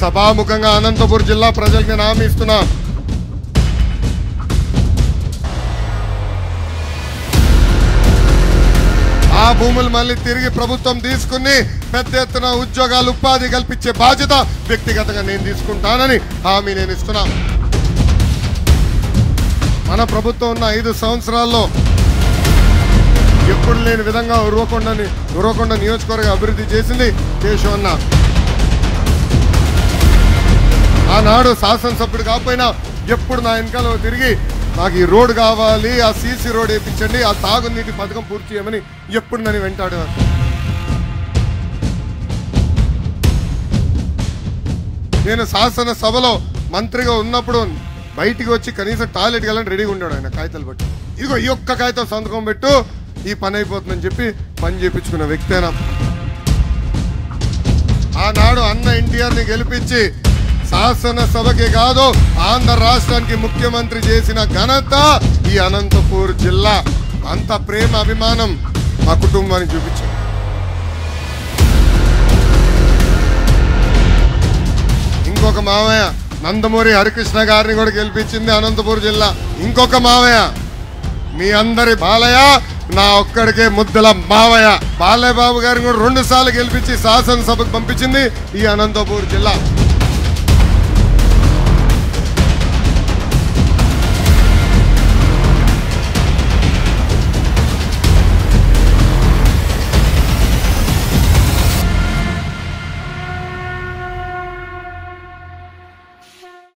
సభాముఖంగా అనంతపురం జిల్లా ప్రజలకు నేను హామీ ఇస్తున్నా. ఆ భూములు మళ్ళీ తిరిగి ప్రభుత్వం తీసుకుని పెద్ద ఎత్తున ఉద్యోగాలు ఉపాధి కల్పించే బాధ్యత వ్యక్తిగతంగా నేను తీసుకుంటానని హామీ నేను ఇస్తున్నా. మన ప్రభుత్వం ఉన్న 5 సంవత్సరాల్లో ఎప్పుడు లేని విధంగా ఉరవకొండ నియోజకవర్గ అభివృద్ధి చేసింది కేశవన్న. ఆనాడు శాసనసభ్యుడు కాకపోయినా ఎప్పుడు నా వెనకాల తిరిగి నాకు ఈ రోడ్ కావాలి, ఆ సీసీ రోడ్ వేయించండి, ఆ తాగునీటి పథకం పూర్తి చేయమని ఎప్పుడు నన్ను వెంటాడు. నేను శాసనసభలో మంత్రిగా ఉన్నప్పుడు బయటికి వచ్చి కనీసం టాయిలెట్కి వెళ్ళని రెడీగా ఉన్నాడు ఆయన కాగితాలు బట్టి. ఇదిగో ఈ ఒక్క కాగితం సంతకం పెట్టు, ఈ పని అయిపోతుందని చెప్పి పని చేయించుకున్న వ్యక్తేనా. ఆనాడు అన్న ఎన్టీఆర్ని గెలిపించి శాసనసభకి కాదు ఆంధ్ర రాష్ట్రానికి ముఖ్యమంత్రి చేసిన ఘనత ఈ అనంతపూర్ జిల్లా. అంత ప్రేమ అభిమానం మా కుటుంబానికి చూపించారు. ఇంకొక మావయ్య నందమూరి హరికృష్ణ గారిని కూడా గెలిపించింది అనంతపూర్ జిల్లా. ఇంకొక మావయ్య మీ అందరి బాలయ్య, నా ఒక్కడికే ముద్దల మావయ్య బాలయ్య బాబు గారిని కూడా 2 సార్లు గెలిపించి శాసనసభకు పంపించింది ఈ అనంతపూర్ జిల్లా.